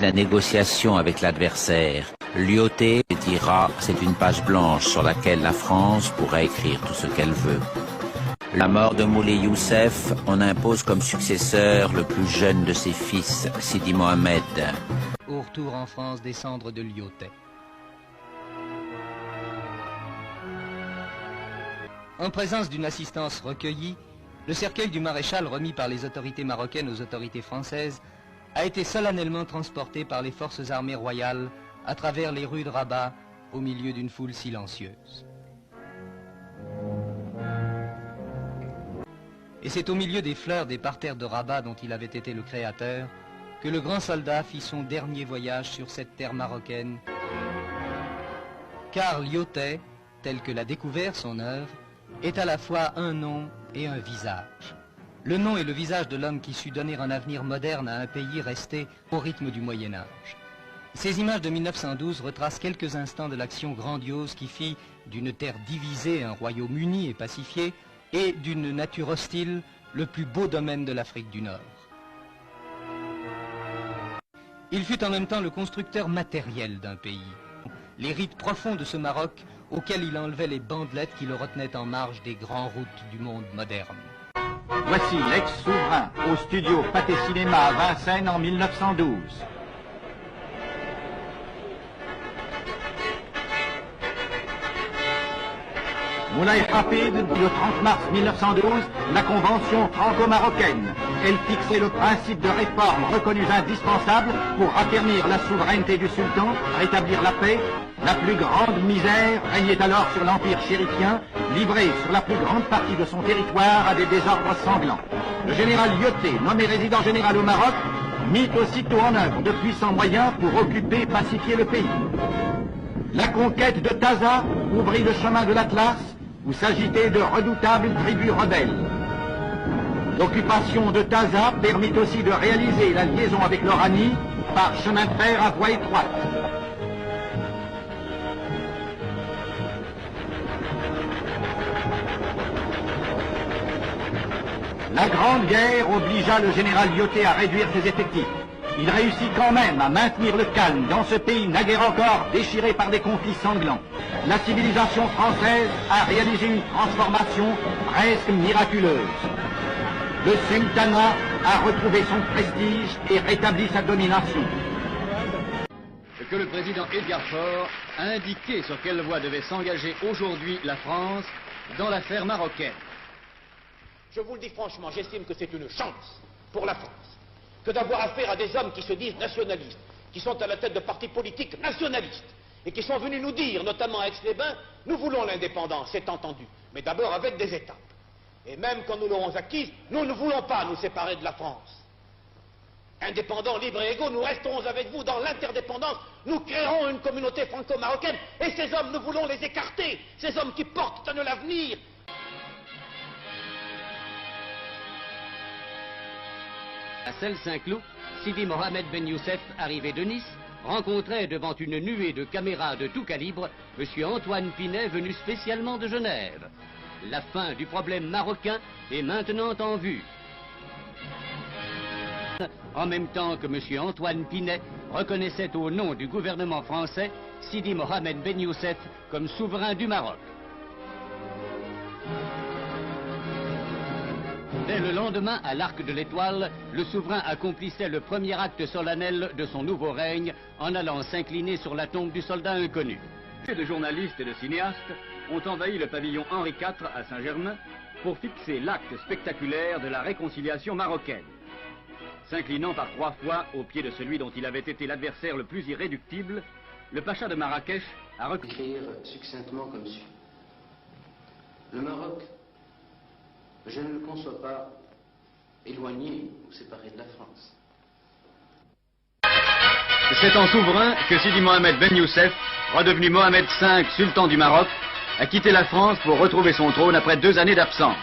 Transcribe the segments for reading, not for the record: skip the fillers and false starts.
La négociation avec l'adversaire. Lyautey dira « c'est une page blanche sur laquelle la France pourrait écrire tout ce qu'elle veut ». La mort de Moulay Youssef, on impose comme successeur le plus jeune de ses fils, Sidi Mohamed. Au retour en France des cendres de Lyautey. En présence d'une assistance recueillie, le cercueil du maréchal remis par les autorités marocaines aux autorités françaises a été solennellement transporté par les forces armées royales à travers les rues de Rabat au milieu d'une foule silencieuse. Et c'est au milieu des fleurs des parterres de Rabat dont il avait été le créateur que le grand soldat fit son dernier voyage sur cette terre marocaine. Car Lyautey, tel que l'a découvert son œuvre, est à la fois un nom et un visage. Le nom est le visage de l'homme qui sut donner un avenir moderne à un pays resté au rythme du Moyen-Âge. Ces images de 1912 retracent quelques instants de l'action grandiose qui fit d'une terre divisée un royaume uni et pacifié, et d'une nature hostile le plus beau domaine de l'Afrique du Nord. Il fut en même temps le constructeur matériel d'un pays. Les rites profonds de ce Maroc auxquels il enlevait les bandelettes qui le retenaient en marge des grandes routes du monde moderne. Voici l'ex-souverain au studio Pathé Cinéma à Vincennes en 1912. Moulay Hafid, le 30 mars 1912, la convention franco-marocaine. Elle fixait le principe de réformes reconnues indispensables pour affermir la souveraineté du sultan, rétablir la paix. La plus grande misère régnait alors sur l'empire chérifien, livré sur la plus grande partie de son territoire à des désordres sanglants. Le général Lyautey, nommé résident général au Maroc, mit aussitôt en œuvre de puissants moyens pour occuper et pacifier le pays. La conquête de Taza ouvrit le chemin de l'Atlas, où s'agitaient de redoutables tribus rebelles. L'occupation de Taza permit aussi de réaliser la liaison avec l'Oranie par chemin de fer à voie étroite. La Grande Guerre obligea le général Lyautey à réduire ses effectifs. Il réussit quand même à maintenir le calme dans ce pays naguère encore déchiré par des conflits sanglants. La civilisation française a réalisé une transformation presque miraculeuse. Le sultanat a retrouvé son prestige et rétabli sa domination. Que le président Edgar Faure a indiqué sur quelle voie devait s'engager aujourd'hui la France dans l'affaire marocaine. Je vous le dis franchement, j'estime que c'est une chance pour la France que d'avoir affaire à des hommes qui se disent nationalistes, qui sont à la tête de partis politiques nationalistes, et qui sont venus nous dire, notamment à Aix-les-Bains, nous voulons l'indépendance, c'est entendu, mais d'abord avec des étapes. Et même quand nous l'aurons acquise, nous ne voulons pas nous séparer de la France. Indépendants, libres et égaux, nous resterons avec vous dans l'interdépendance, nous créerons une communauté franco-marocaine, et ces hommes, nous voulons les écarter, ces hommes qui portent à nous l'avenir. À Celles-Saint-Cloud, Sidi Mohamed Ben Youssef, arrivé de Nice, rencontrait devant une nuée de caméras de tout calibre M. Antoine Pinet, venu spécialement de Genève. La fin du problème marocain est maintenant en vue. En même temps que M. Antoine Pinet reconnaissait au nom du gouvernement français Sidi Mohamed Ben Youssef comme souverain du Maroc. Dès le lendemain, à l'Arc de l'Étoile, le souverain accomplissait le premier acte solennel de son nouveau règne en allant s'incliner sur la tombe du soldat inconnu. De journalistes et de cinéastes ont envahi le pavillon Henri IV à Saint-Germain pour fixer l'acte spectaculaire de la réconciliation marocaine. S'inclinant par 3 fois au pied de celui dont il avait été l'adversaire le plus irréductible, le pacha de Marrakech a écrire succinctement comme suit. Le Maroc, je ne le conçois pas éloigné ou séparé de la France. C'est en souverain que Sidi Mohamed Ben Youssef, redevenu Mohamed V, sultan du Maroc, a quitté la France pour retrouver son trône après 2 années d'absence.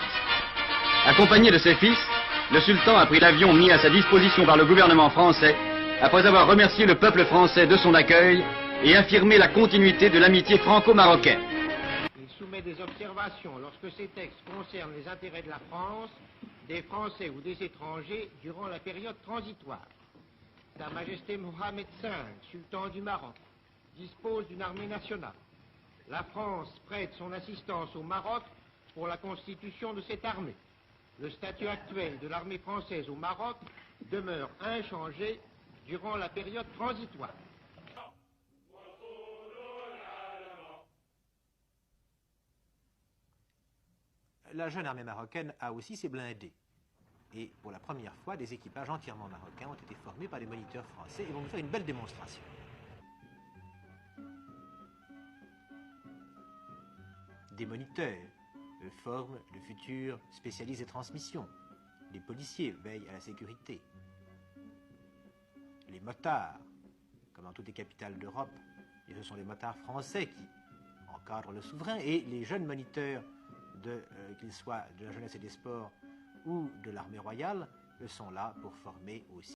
Accompagné de ses fils, le sultan a pris l'avion mis à sa disposition par le gouvernement français, après avoir remercié le peuple français de son accueil et affirmé la continuité de l'amitié franco-marocaine. Il soumet des observations lorsque ces textes concernent les intérêts de la France, des Français ou des étrangers durant la période transitoire. Sa Majesté Mohamed V, sultan du Maroc, dispose d'une armée nationale. La France prête son assistance au Maroc pour la constitution de cette armée. Le statut actuel de l'armée française au Maroc demeure inchangé durant la période transitoire. La jeune armée marocaine a aussi ses blindés. Et pour la première fois, des équipages entièrement marocains ont été formés par des moniteurs français et vont nous faire une belle démonstration. Des moniteurs forment le futur spécialiste des transmissions. Les policiers veillent à la sécurité. Les motards, comme dans toutes les capitales d'Europe, et ce sont les motards français qui encadrent le souverain, et les jeunes moniteurs, qu'ils soient de la jeunesse et des sports ou de l'armée royale, sont là pour former aussi.